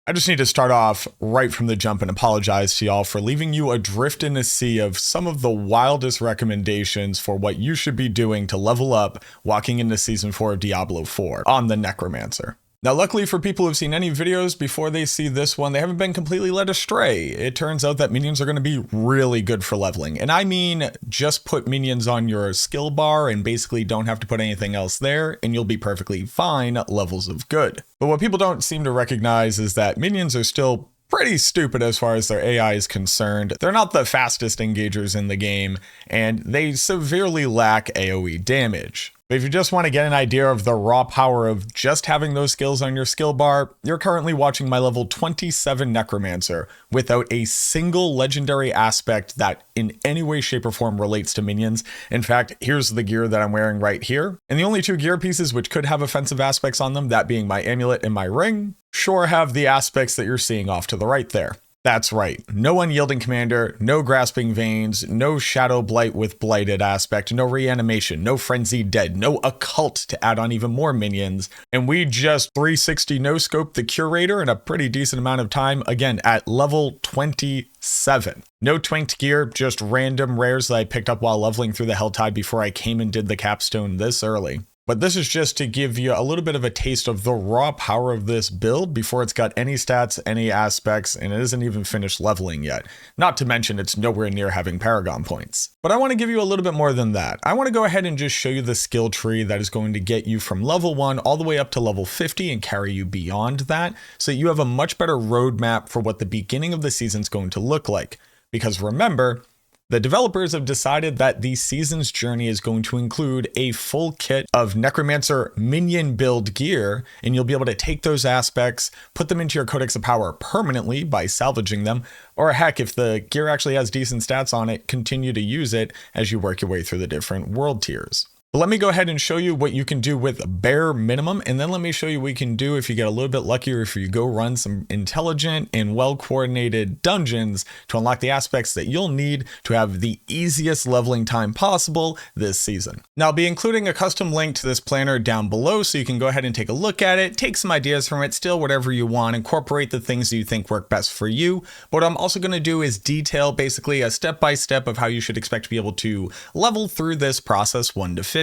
I just need to start off right from the jump and apologize to y'all for leaving you adrift in a sea of some of the wildest recommendations for what you should be doing to level up walking into Season 4 of Diablo 4 on the Necromancer. Now, luckily for people who've seen any videos before they see this one, they haven't been completely led astray. It turns out that minions are going to be really good for leveling. And I mean, just put minions on your skill bar and basically don't have to put anything else there, and you'll be perfectly fine levels of good. But what people don't seem to recognize is that minions are still pretty stupid as far as their AI is concerned. They're not the fastest engagers in the game, and they severely lack AoE damage. But if you just want to get an idea of the raw power of just having those skills on your skill bar, you're currently watching my level 27 Necromancer without a single legendary aspect that in any way, shape, or form relates to minions. In fact, here's the gear that I'm wearing right here. And the only two gear pieces which could have offensive aspects on them, that being my amulet and my ring, sure have the aspects that you're seeing off to the right there. That's right, no Unyielding Commander, no Grasping Veins, no Shadow Blight with Blighted aspect, no Reanimation, no Frenzied Dead, no Occult to add on even more minions, and we just 360 no-scoped the Curator in a pretty decent amount of time, again, at level 27. No twinked gear, just random rares that I picked up while leveling through the Helltide before I came and did the Capstone this early. But this is just to give you a little bit of a taste of the raw power of this build before it's got any stats, any aspects, and it isn't even finished leveling yet. Not to mention it's nowhere near having Paragon points. But I want to give you a little bit more than that. I want to go ahead and just show you the skill tree that is going to get you from level 1 all the way up to level 50 and carry you beyond that, so that you have a much better roadmap for what the beginning of the season is going to look like. Because remember, the developers have decided that the season's journey is going to include a full kit of Necromancer Minion Build gear, and you'll be able to take those aspects, put them into your Codex of Power permanently by salvaging them, or heck, if the gear actually has decent stats on it, continue to use it as you work your way through the different world tiers. But let me go ahead and show you what you can do with bare minimum, and then let me show you what you can do if you get a little bit luckier, if you go run some intelligent and well-coordinated dungeons to unlock the aspects that you'll need to have the easiest leveling time possible this season. Now, I'll be including a custom link to this planner down below, so you can go ahead and take a look at it, take some ideas from it, still whatever you want, incorporate the things that you think work best for you. But what I'm also going to do is detail basically a step-by-step of how you should expect to be able to level through this process 1 to 50.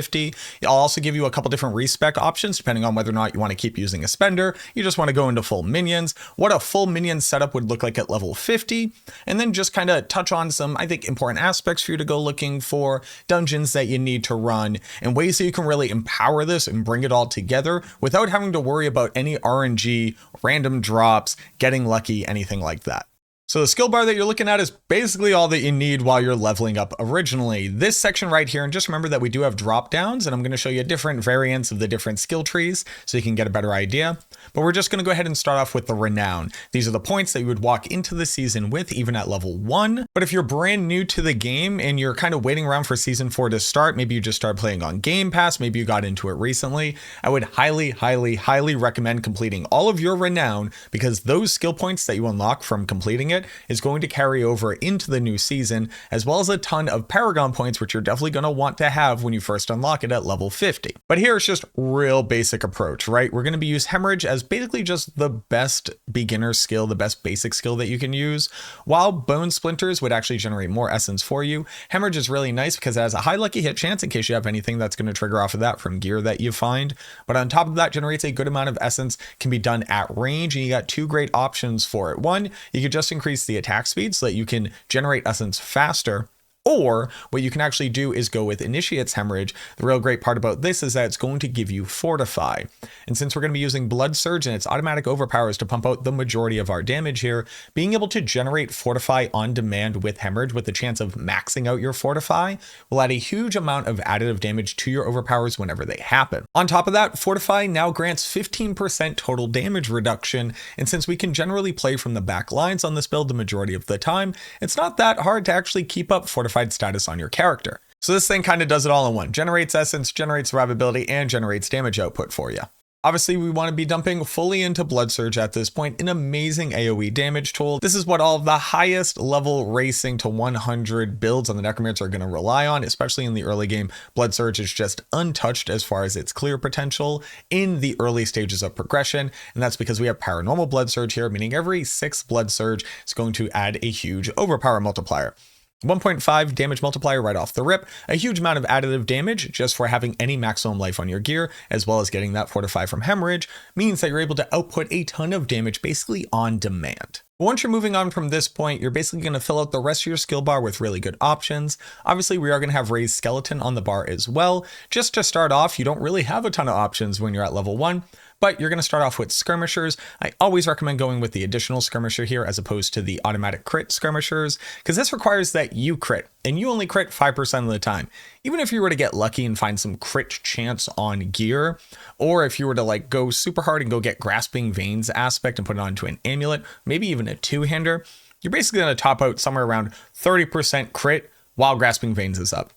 I'll also give you a couple different respec options depending on whether or not you want to keep using a spender, you just want to go into full minions, what a full minion setup would look like at level 50, and then just kind of touch on some, I think, important aspects for you to go looking for, dungeons that you need to run, and ways that you can really empower this and bring it all together without having to worry about any RNG, random drops, getting lucky, anything like that. So the skill bar that you're looking at is basically all that you need while you're leveling up originally. This section right here, and just remember that we do have drop downs, and I'm going to show you different variants of the different skill trees so you can get a better idea. But we're just going to go ahead and start off with the Renown. These are the points that you would walk into the season with, even at level 1. But if you're brand new to the game and you're kind of waiting around for season 4 to start, maybe you just started playing on Game Pass, maybe you got into it recently, I would highly, highly, highly recommend completing all of your Renown, because those skill points that you unlock from completing it is going to carry over into the new season, as well as a ton of Paragon points, which you're definitely going to want to have when you first unlock it at level 50. But here it's just real basic approach, right? We're going to be use Hemorrhage as basically just the best beginner skill, the best basic skill that you can use. While Bone Splinters would actually generate more essence for you, Hemorrhage is really nice because it has a high lucky hit chance in case you have anything that's going to trigger off of that from gear that you find. But on top of that, generates a good amount of essence, can be done at range, and you got two great options for it. One, you could just increase the attack speed so that you can generate essence faster. Or what you can actually do is go with Initiate's Hemorrhage. The real great part about this is that it's going to give you Fortify. And since we're going to be using Blood Surge and its automatic overpowers to pump out the majority of our damage here, being able to generate Fortify on demand with Hemorrhage with the chance of maxing out your Fortify will add a huge amount of additive damage to your overpowers whenever they happen. On top of that, Fortify now grants 15% total damage reduction. And since we can generally play from the back lines on this build the majority of the time, it's not that hard to actually keep up Fortify status on your character. So this thing kind of does it all in one. Generates essence, generates survivability, and generates damage output for you. Obviously, we want to be dumping fully into Blood Surge at this point, an amazing AoE damage tool. This is what all of the highest level racing to 100 builds on the Necromancer are going to rely on, especially in the early game. Blood Surge is just untouched as far as its clear potential in the early stages of progression, and that's because we have Paranormal Blood Surge here, meaning every 6 Blood Surge is going to add a huge overpower multiplier. 1.5 damage multiplier right off the rip, a huge amount of additive damage just for having any maximum life on your gear, as well as getting that fortify from hemorrhage, means that you're able to output a ton of damage basically on demand. Once you're moving on from this point, you're basically going to fill out the rest of your skill bar with really good options. Obviously, we are going to have Raised Skeleton on the bar as well. Just to start off, you don't really have a ton of options when you're at level 1. But you're going to start off with skirmishers. I always recommend going with the additional skirmisher here as opposed to the automatic crit skirmishers, because this requires that you crit, and you only crit 5% of the time. Even if you were to get lucky and find some crit chance on gear, or if you were to like go super hard and go get Grasping Veins aspect and put it onto an amulet, maybe even a two-hander, you're basically going to top out somewhere around 30% crit while Grasping Veins is up.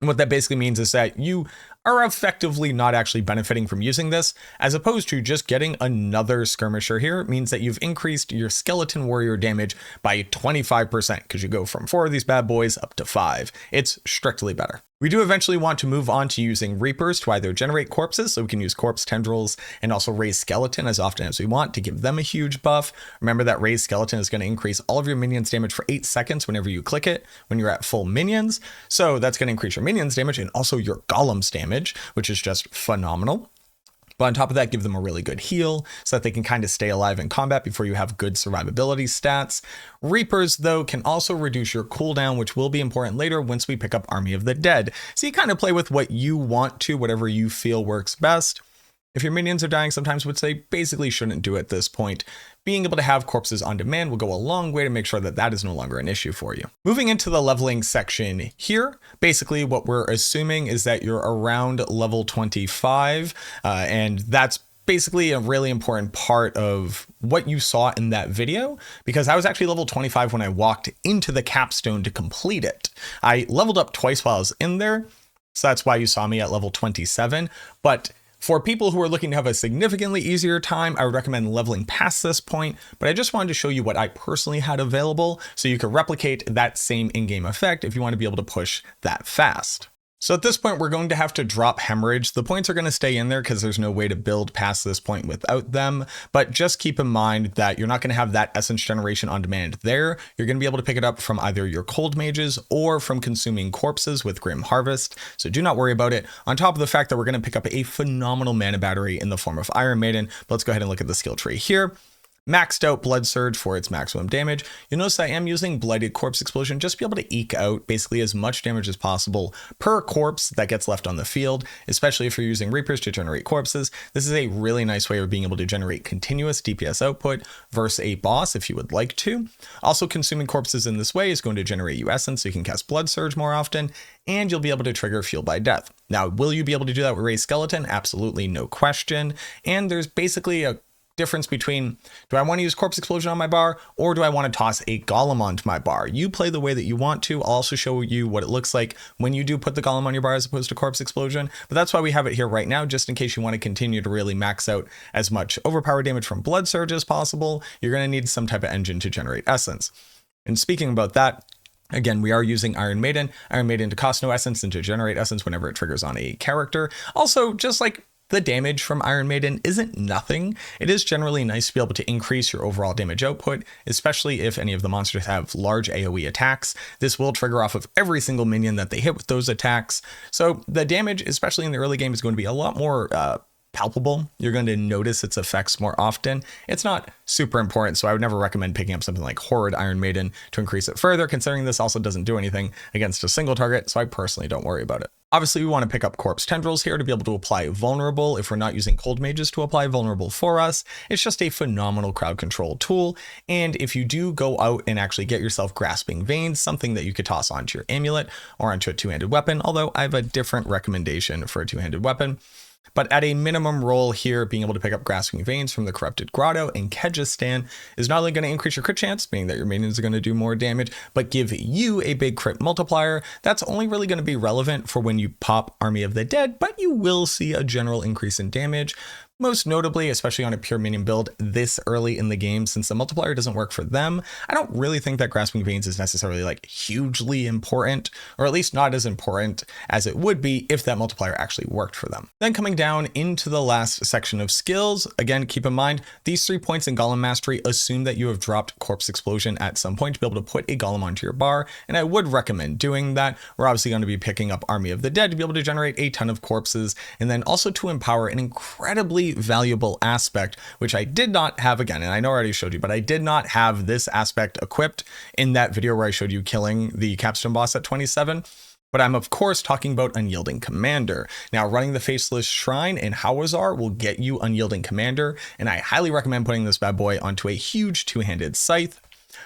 And what that basically means is that you are effectively not actually benefiting from using this, as opposed to just getting another skirmisher here. It means that you've increased your skeleton warrior damage by 25% because you go from 4 of these bad boys up to 5. It's strictly better. We do eventually want to move on to using Reapers to either generate corpses, so we can use corpse tendrils and also raise skeleton as often as we want to give them a huge buff. Remember that raised skeleton is going to increase all of your minions damage for 8 seconds whenever you click it when you're at full minions. So that's going to increase your minions damage and also your golems damage, which is just phenomenal. But on top of that, give them a really good heal so that they can kind of stay alive in combat before you have good survivability stats. Reapers, though, can also reduce your cooldown, which will be important later once we pick up Army of the Dead. So you kind of play with what you want to, whatever you feel works best. If your minions are dying sometimes, which they basically shouldn't do at this point, being able to have corpses on demand will go a long way to make sure that that is no longer an issue for you. Moving into the leveling section here, basically what we're assuming is that you're around level 25, and that's basically a really important part of what you saw in that video, because I was actually level 25 when I walked into the capstone to complete it. I leveled up twice while I was in there, so that's why you saw me at level 27, but for people who are looking to have a significantly easier time, I would recommend leveling past this point, but I just wanted to show you what I personally had available so you could replicate that same in-game effect if you want to be able to push that fast. So at this point, we're going to have to drop hemorrhage. The points are going to stay in there because there's no way to build past this point without them. But just keep in mind that you're not going to have that essence generation on demand there. You're going to be able to pick it up from either your cold mages or from consuming corpses with Grim Harvest. So do not worry about it. On top of the fact that we're going to pick up a phenomenal mana battery in the form of Iron Maiden. But let's go ahead and look at the skill tree here. Maxed out Blood Surge for its maximum damage. You'll notice I am using Blighted Corpse Explosion just to be able to eke out basically as much damage as possible per corpse that gets left on the field, especially if you're using Reapers to generate corpses. This is a really nice way of being able to generate continuous DPS output versus a boss if you would like to. Also, consuming corpses in this way is going to generate you essence so you can cast Blood Surge more often, and you'll be able to trigger Fuel by Death. Now, will you be able to do that with Raised Skeleton? Absolutely, no question. And there's basically a difference between, do I want to use Corpse Explosion on my bar, or do I want to toss a Golem onto my bar? You play the way that you want to. I'll also show you what it looks like when you do put the Golem on your bar as opposed to Corpse Explosion, but that's why we have it here right now, just in case you want to continue to really max out as much overpower damage from Blood Surge as possible. You're going to need some type of engine to generate essence. And speaking about that, again, we are using Iron Maiden to cost no essence and to generate essence whenever it triggers on a character. Also, just like the damage from Iron Maiden isn't nothing. It is generally nice to be able to increase your overall damage output, especially if any of the monsters have large AoE attacks. This will trigger off of every single minion that they hit with those attacks. So the damage, especially in the early game, is going to be a lot more palpable. You're going to notice its effects more often. It's not super important, so I would never recommend picking up something like Horrid Iron Maiden to increase it further, considering this also doesn't do anything against a single target, so I personally don't worry about it. Obviously, we want to pick up Corpse Tendrils here to be able to apply Vulnerable if we're not using Cold Mages to apply Vulnerable for us. It's just a phenomenal crowd control tool, and if you do go out and actually get yourself Grasping Veins, something that you could toss onto your amulet or onto a two-handed weapon, although I have a different recommendation for a two-handed weapon. But at a minimum roll here, being able to pick up Grasping Veins from the Corrupted Grotto and Kegistan is not only going to increase your crit chance, meaning that your minions are going to do more damage, but give you a big crit multiplier. That's only really going to be relevant for when you pop Army of the Dead, but you will see a general increase in damage. Most notably, especially on a pure minion build this early in the game, since the multiplier doesn't work for them, I don't really think that Grasping Veins is necessarily like hugely important, or at least not as important as it would be if that multiplier actually worked for them. Then coming down into the last section of skills, again, keep in mind, these 3 points in Golem Mastery assume that you have dropped Corpse Explosion at some point to be able to put a Golem onto your bar, and I would recommend doing that. We're obviously going to be picking up Army of the Dead to be able to generate a ton of corpses, and then also to empower an incredibly valuable aspect, which I did not have again, and I know I already showed you, but I did not have this aspect equipped in that video where I showed you killing the Capstone boss at 27. But I'm of course talking about Unyielding Commander. Now, running the Faceless Shrine in Hawazar will get you Unyielding Commander, and I highly recommend putting this bad boy onto a huge two-handed scythe.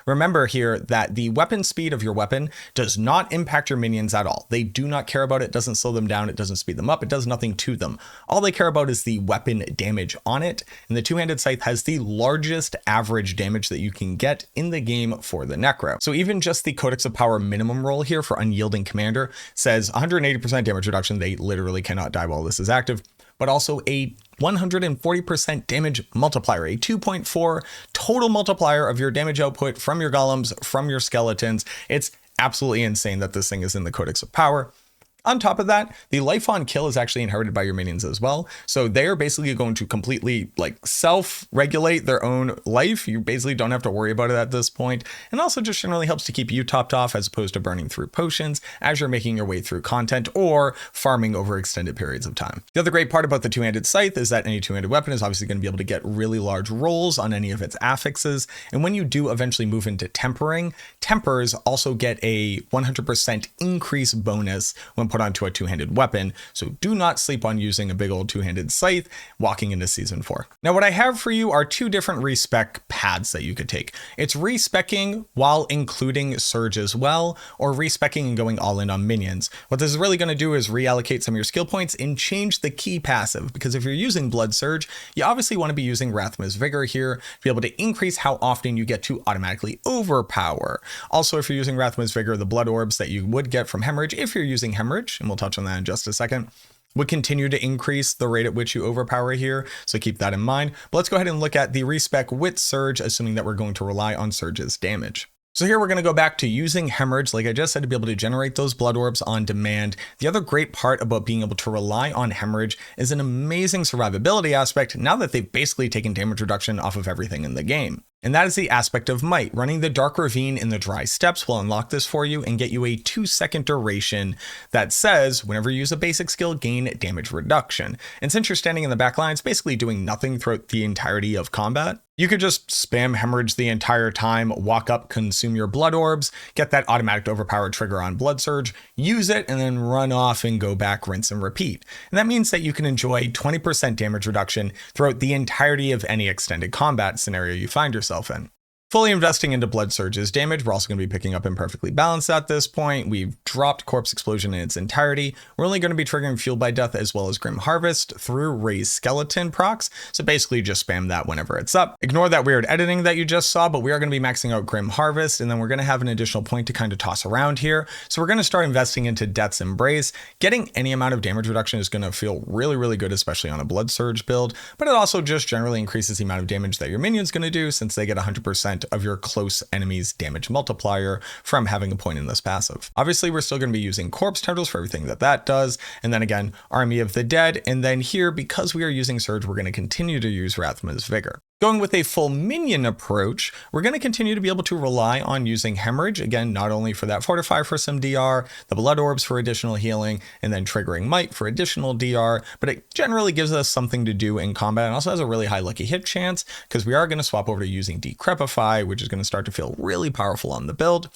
Remember here that the weapon speed of your weapon does not impact your minions at all. They do not care about it. It doesn't slow them down. It doesn't speed them up. It does nothing to them. All they care about is the weapon damage on it. And the two-handed scythe has the largest average damage that you can get in the game for the Necro. So even just the Codex of Power minimum roll here for Unyielding Commander says 180% damage reduction. They literally cannot die while this is active, but also a 140% damage multiplier, a 2.4 total multiplier of your damage output from your golems, from your skeletons. It's absolutely insane that this thing is in the Codex of Power. On top of that, the life on kill is actually inherited by your minions as well. So they're basically going to completely like self-regulate their own life. You basically don't have to worry about it at this point. And also just generally helps to keep you topped off as opposed to burning through potions as you're making your way through content or farming over extended periods of time. The other great part about the two-handed scythe is that any two-handed weapon is obviously going to be able to get really large rolls on any of its affixes. And when you do eventually move into tempering, tempers also get a 100% increase bonus when put onto a two-handed weapon, so do not sleep on using a big old two-handed scythe walking into Season 4. Now what I have for you are 2 different respec paths that you could take. It's respecking while including Surge as well, or respecking and going all in on minions. What this is really going to do is reallocate some of your skill points and change the key passive, because if you're using Blood Surge, you obviously want to be using Rathma's Vigor here to be able to increase how often you get to automatically overpower. Also, if you're using Rathma's Vigor, the blood orbs that you would get from Hemorrhage, if you're using Hemorrhage, and we'll touch on that in just a second, would continue to increase the rate at which you overpower here, so keep that in mind. But let's go ahead and look at the respec with Surge, assuming that we're going to rely on Surge's damage. So here we're going to go back to using Hemorrhage, like I just said, to be able to generate those blood orbs on demand. The other great part about being able to rely on Hemorrhage is an amazing survivability aspect now that they've basically taken damage reduction off of everything in the game. And that is the aspect of Might. Running the Dark Ravine in the Dry Steppes will unlock this for you and get you a 2-second duration that says whenever you use a basic skill, gain damage reduction. And since you're standing in the back line, it's basically doing nothing throughout the entirety of combat. You could just spam Hemorrhage the entire time, walk up, consume your blood orbs, get that automatic overpower trigger on Blood Surge, use it, and then run off and go back, rinse and repeat. And that means that you can enjoy 20% damage reduction throughout the entirety of any extended combat scenario you find yourself in. Fully investing into Blood Surge's damage, we're also going to be picking up Imperfectly Balanced at this point. We've dropped Corpse Explosion in its entirety. We're only going to be triggering Fueled by Death as well as Grim Harvest through Raised Skeleton procs, so basically just spam that whenever it's up. Ignore that weird editing that you just saw, but we are going to be maxing out Grim Harvest, and then we're going to have an additional point to kind of toss around here. So we're going to start investing into Death's Embrace. Getting any amount of damage reduction is going to feel really, really good, especially on a Blood Surge build, but it also just generally increases the amount of damage that your minion's going to do since they get 100% of your close enemies damage multiplier from having a point in this passive. Obviously, we're still going to be using Corpse Tendrils for everything that does. And then again, Army of the Dead. And then here, because we are using Surge, we're going to continue to use Rathma's Vigor. Going with a full minion approach, we're going to continue to be able to rely on using Hemorrhage, again, not only for that Fortify for some DR, the Blood Orbs for additional healing, and then triggering Might for additional DR, but it generally gives us something to do in combat and also has a really high lucky hit chance because we are going to swap over to using Decrepify, which is going to start to feel really powerful on the build.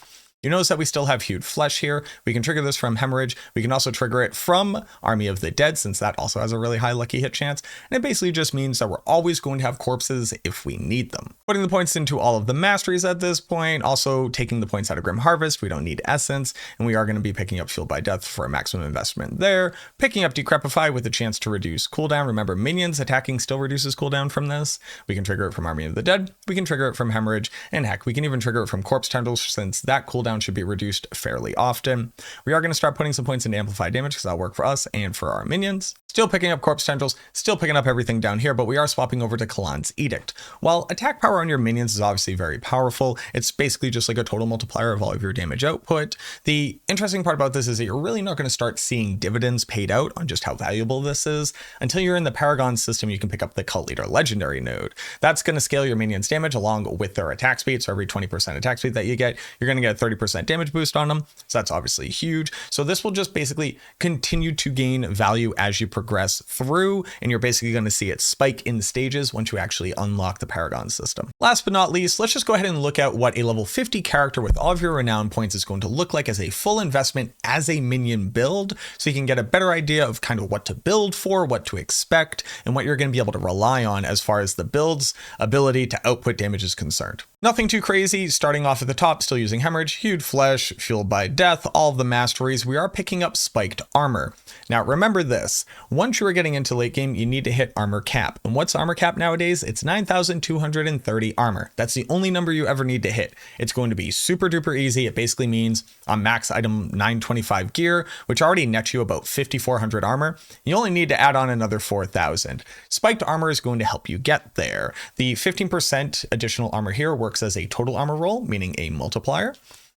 You notice that we still have Hued Flesh here. We can trigger this from Hemorrhage. We can also trigger it from Army of the Dead, since that also has a really high lucky hit chance. And it basically just means that we're always going to have corpses if we need them. Putting the points into all of the masteries at this point, also taking the points out of Grim Harvest. We don't need Essence, and we are going to be picking up Fueled by Death for a maximum investment there. Picking up Decrepify with a chance to reduce cooldown. Remember, minions attacking still reduces cooldown from this. We can trigger it from Army of the Dead. We can trigger it from Hemorrhage, and heck, we can even trigger it from Corpse Tendrils since that cooldown should be reduced fairly often. We are going to start putting some points into amplified damage because that'll work for us and for our minions. Still picking up Corpse Tendrils, still picking up everything down here, but we are swapping over to Kalan's Edict. While attack power on your minions is obviously very powerful, it's basically just like a total multiplier of all of your damage output. The interesting part about this is that you're really not going to start seeing dividends paid out on just how valuable this is until you're in the Paragon system. You can pick up the Cult Leader Legendary node. That's going to scale your minions' damage along with their attack speed. So every 20% attack speed that you get, you're going to get a 30% damage boost on them. So that's obviously huge. So this will just basically continue to gain value as you progress through, and you're basically going to see it spike in stages once you actually unlock the Paragon system. Last but not least, let's just go ahead and look at what a level 50 character with all of your renown points is going to look like as a full investment as a minion build, so you can get a better idea of kind of what to build for, what to expect, and what you're going to be able to rely on as far as the build's ability to output damage is concerned. Nothing too crazy. Starting off at the top, still using Hemorrhage, Hued Flesh, Fueled by Death, all of the masteries. We are picking up Spiked Armor. Now remember this, once you are getting into late game, you need to hit armor cap. And what's armor cap nowadays? It's 9,230 armor. That's the only number you ever need to hit. It's going to be super duper easy. It basically means on max item 925 gear, which already nets you about 5,400 armor. You only need to add on another 4,000. Spiked armor is going to help you get there. The 15% additional armor here works as a total armor roll, meaning a multiplier.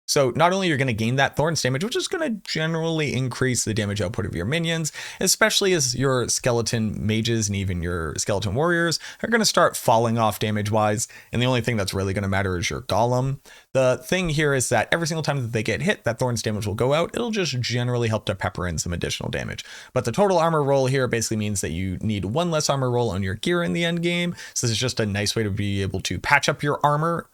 So not only you're going to gain that Thorns damage, which is going to generally increase the damage output of your minions, especially as your skeleton mages and even your skeleton warriors are going to start falling off damage wise. And the only thing that's really going to matter is your golem. The thing here is that every single time that they get hit, that Thorns damage will go out. It'll just generally help to pepper in some additional damage. But the total armor roll here basically means that you need one less armor roll on your gear in the end game. So this is just a nice way to be able to patch up your armor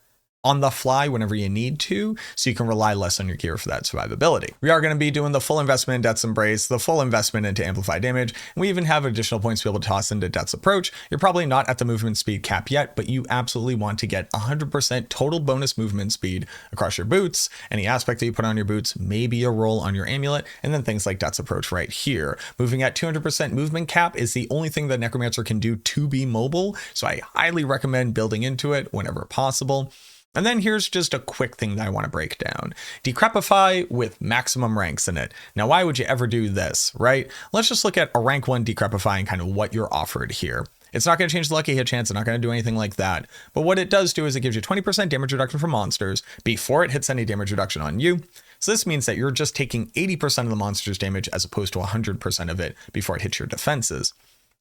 on the fly whenever you need to, so you can rely less on your gear for that survivability. We are going to be doing the full investment in Death's Embrace, the full investment into Amplify Damage, and we even have additional points to be able to toss into Death's Approach. You're probably not at the movement speed cap yet, but you absolutely want to get 100% total bonus movement speed across your boots. Any aspect that you put on your boots, maybe a roll on your amulet, and then things like Death's Approach right here. Moving at 200% movement cap is the only thing that Necromancer can do to be mobile, so I highly recommend building into it whenever possible. And then here's just a quick thing that I want to break down. Decrepify with maximum ranks in it. Now, why would you ever do this, right? Let's just look at a rank 1 Decrepify and kind of what you're offered here. It's not going to change the lucky hit chance. It's not going to do anything like that. But what it does do is it gives you 20% damage reduction for monsters before it hits any damage reduction on you. So this means that you're just taking 80% of the monster's damage as opposed to 100% of it before it hits your defenses.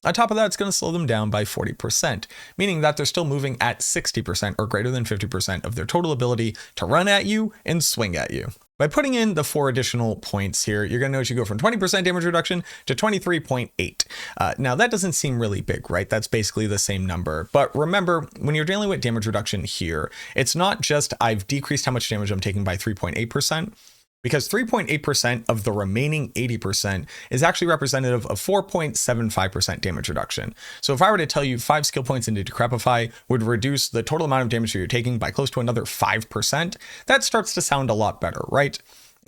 On top of that, it's going to slow them down by 40%, meaning that they're still moving at 60% or greater than 50% of their total ability to run at you and swing at you. By putting in the 4 additional points here, you're going to notice you go from 20% damage reduction to 23.8. Now, that doesn't seem really big, right? That's basically the same number. But remember, when you're dealing with damage reduction here, it's not just I've decreased how much damage I'm taking by 3.8%. Because 3.8% of the remaining 80% is actually representative of 4.75% damage reduction. So if I were to tell you 5 skill points into Decrepify would reduce the total amount of damage that you're taking by close to another 5%, that starts to sound a lot better, right?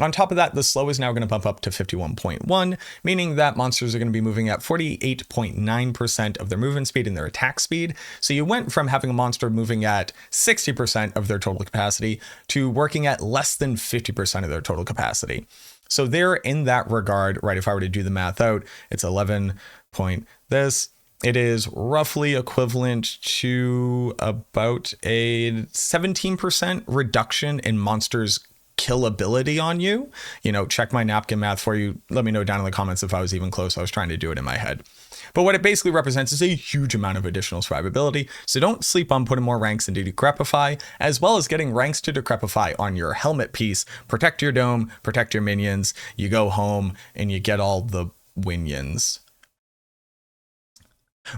On top of that, the slow is now going to bump up to 51.1, meaning that monsters are going to be moving at 48.9% of their movement speed and their attack speed. So you went from having a monster moving at 60% of their total capacity to working at less than 50% of their total capacity. So there, in that regard, right, if I were to do the math out, it's 11 point this. It is roughly equivalent to about a 17% reduction in monsters' killability on you. You know, check my napkin math for you. Let me know down in the comments if I was even close. I was trying to do it in my head. But what it basically represents is a huge amount of additional survivability. So don't sleep on putting more ranks into Decrepify, as well as getting ranks to Decrepify on your helmet piece. Protect your dome, protect your minions. You go home and you get all the winions.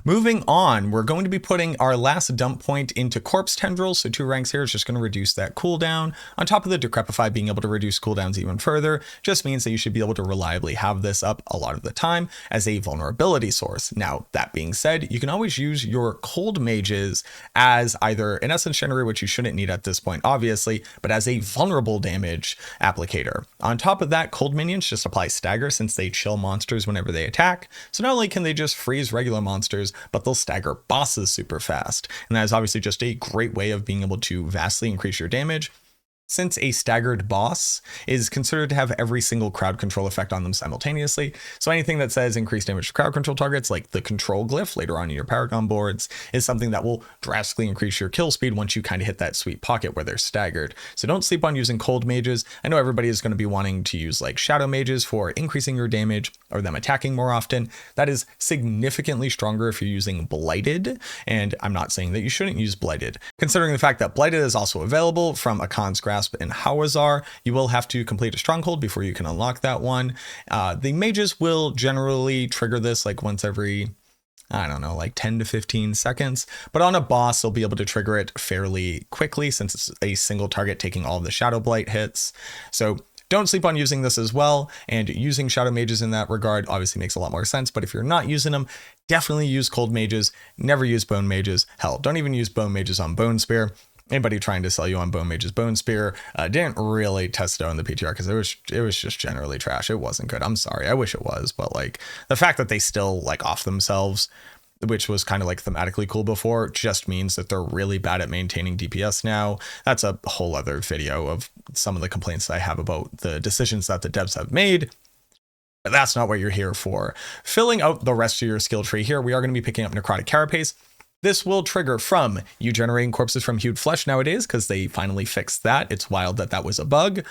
Moving on, we're going to be putting our last dump point into Corpse Tendrils, so 2 ranks here is just going to reduce that cooldown. On top of the Decrepify being able to reduce cooldowns even further, just means that you should be able to reliably have this up a lot of the time as a vulnerability source. Now, that being said, you can always use your cold mages as either an essence generator, which you shouldn't need at this point, obviously, but as a vulnerable damage applicator. On top of that, cold minions just apply stagger since they chill monsters whenever they attack. So not only can they just freeze regular monsters, but they'll stagger bosses super fast. And that is obviously just a great way of being able to vastly increase your damage. since a staggered boss is considered to have every single crowd control effect on them simultaneously. So anything that says increased damage to crowd control targets, like the control glyph later on in your Paragon boards, is something that will drastically increase your kill speed once you kind of hit that sweet pocket where they're staggered. So don't sleep on using cold mages. I know everybody is going to be wanting to use like shadow mages for increasing your damage or them attacking more often. That is significantly stronger if you're using blighted. And I'm not saying that you shouldn't use blighted, considering the fact that blighted is also available from Akan's Grasp and Hawazar. You will have to complete a stronghold before you can unlock that one. The mages will generally trigger this like once every, I don't know, like 10 to 15 seconds. But on a boss, they'll be able to trigger it fairly quickly since it's a single target taking all of the Shadow Blight hits. So don't sleep on using this as well. And using Shadow Mages in that regard obviously makes a lot more sense. But if you're not using them, definitely use Cold Mages. Never use Bone Mages. Hell, don't even use Bone Mages on Bone Spear. Anybody trying to sell you on Bone Mage's Bone Spear didn't really test it out in the PTR because it was just generally trash. It wasn't good. I'm sorry. I wish it was, but like the fact that they still like off themselves, which was kind of like thematically cool before, just means that they're really bad at maintaining DPS now. That's a whole other video of some of the complaints I have about the decisions that the devs have made. But that's not what you're here for. Filling out the rest of your skill tree here, we are going to be picking up Necrotic Carapace. This will trigger from you generating corpses from hewed flesh nowadays because they finally fixed that. It's wild that that was a bug.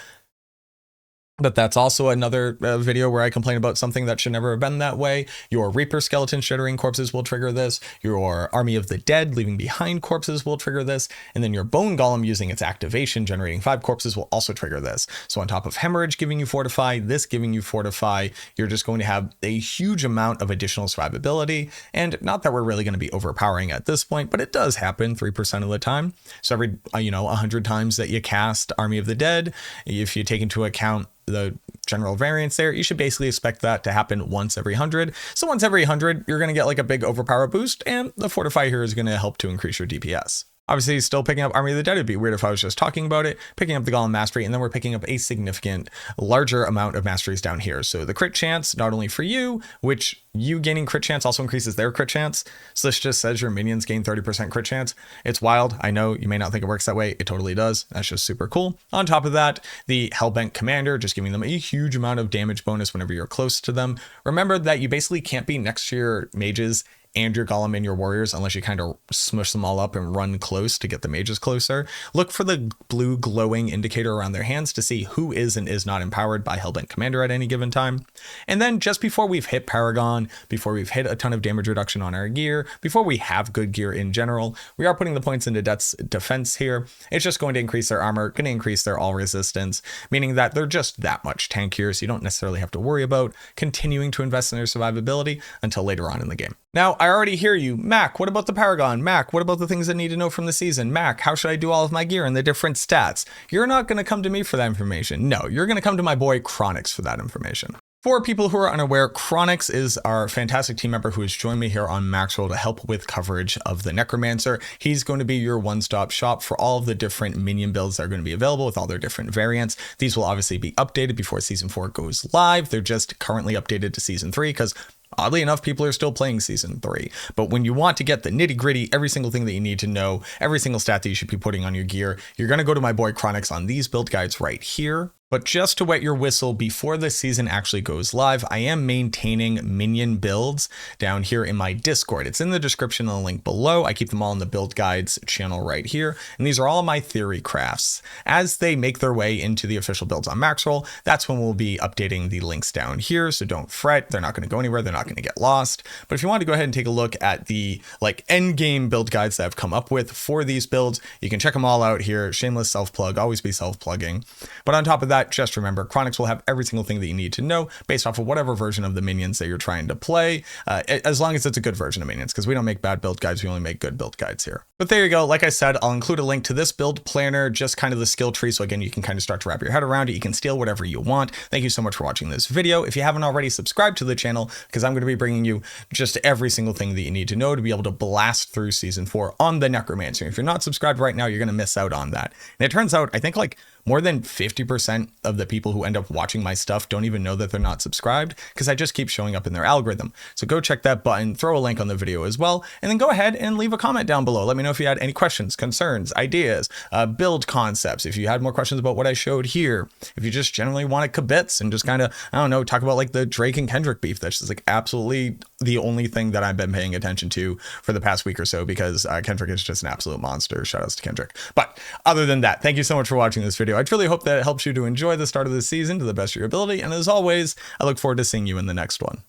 But that's also another video where I complain about something that should never have been that way. Your Reaper skeletons generating corpses will trigger this. Your Army of the Dead leaving behind corpses will trigger this. And then your Bone Golem using its activation generating 5 corpses will also trigger this. So on top of Hemorrhage giving you Fortify, this giving you Fortify, you're just going to have a huge amount of additional survivability. And not that we're really going to be overpowering at this point, but it does happen 3% of the time. So every 100 times that you cast Army of the Dead, if you take into account the general variance there, you should basically expect that to happen once every 100. So once every 100, you're going to get like a big overpower boost, and the Fortify here is going to help to increase your DPS. Obviously, still picking up Army of the Dead. It'd be weird if I was just talking about it. Picking up the Golem Mastery, and then we're picking up a significant, larger amount of masteries down here. So the crit chance, not only for you, which you gaining crit chance also increases their crit chance. So this just says your minions gain 30% crit chance. It's wild. I know you may not think it works that way. It totally does. That's just super cool. On top of that, the Hellbent Commander, just giving them a huge amount of damage bonus whenever you're close to them. Remember that you basically can't be next to your mages and your golem and your warriors unless you kind of smush them all up and run close to get the mages closer. Look for the blue glowing indicator around their hands to see who is and is not empowered by Hellbent Commander at any given time. And then just before we've hit Paragon, before we've hit a ton of damage reduction on our gear, before we have good gear in general, we are putting the points into Death's defense here. It's just going to increase their armor, going to increase their all resistance, meaning that they're just that much tankier, so you don't necessarily have to worry about continuing to invest in their survivability until later on in the game. Now, I already hear you. Mac, what about the Paragon? Mac, what about the things I need to know from the season? Mac, how should I do all of my gear and the different stats? You're not going to come to me for that information. No, you're going to come to my boy Chronix for that information. For people who are unaware, Chronix is our fantastic team member who has joined me here on Maxwell to help with coverage of the Necromancer. He's going to be your one-stop shop for all of the different minion builds that are going to be available with all their different variants. These will obviously be updated before Season 4 goes live. They're just currently updated to Season 3 because oddly enough, people are still playing Season 3. But when you want to get the nitty gritty, every single thing that you need to know, every single stat that you should be putting on your gear, you're going to go to my boy Chronix on these build guides right here. But just to wet your whistle before the season actually goes live, I am maintaining minion builds down here in my Discord. It's in the description and the link below. I keep them all in the build guides channel right here. And these are all my theory crafts. As they make their way into the official builds on Maxroll, that's when we'll be updating the links down here. So don't fret. They're not going to go anywhere. They're not going to get lost. But if you want to go ahead and take a look at the endgame build guides that I've come up with for these builds, you can check them all out here. Shameless self-plug, always be self-plugging. But on top of that, just remember, Chronix will have every single thing that you need to know based off of whatever version of the minions that you're trying to play, as long as it's a good version of minions, because we don't make bad build guides, we only make good build guides here. But there you go. Like I said, I'll include a link to this build planner, just kind of the skill tree. So again, you can kind of start to wrap your head around it. You can steal whatever you want. Thank you so much for watching this video. If you haven't already, subscribed to the channel, because I'm going to be bringing you just every single thing that you need to know to be able to blast through Season 4 on the Necromancer. If you're not subscribed right now, you're going to miss out on that. And it turns out, I think more than 50% of the people who end up watching my stuff don't even know that they're not subscribed because I just keep showing up in their algorithm. So go check that button, throw a link on the video as well, and then go ahead and leave a comment down below. Let me know if you had any questions, concerns, ideas, build concepts, if you had more questions about what I showed here, if you just generally wanted kibitz and just kind of, I don't know, talk about like the Drake and Kendrick beef. That's just like absolutely the only thing that I've been paying attention to for the past week or so, because Kendrick is just an absolute monster. Shout outs to Kendrick. But other than that, thank you so much for watching this video. I truly hope that it helps you to enjoy the start of the season to the best of your ability. And as always, I look forward to seeing you in the next one.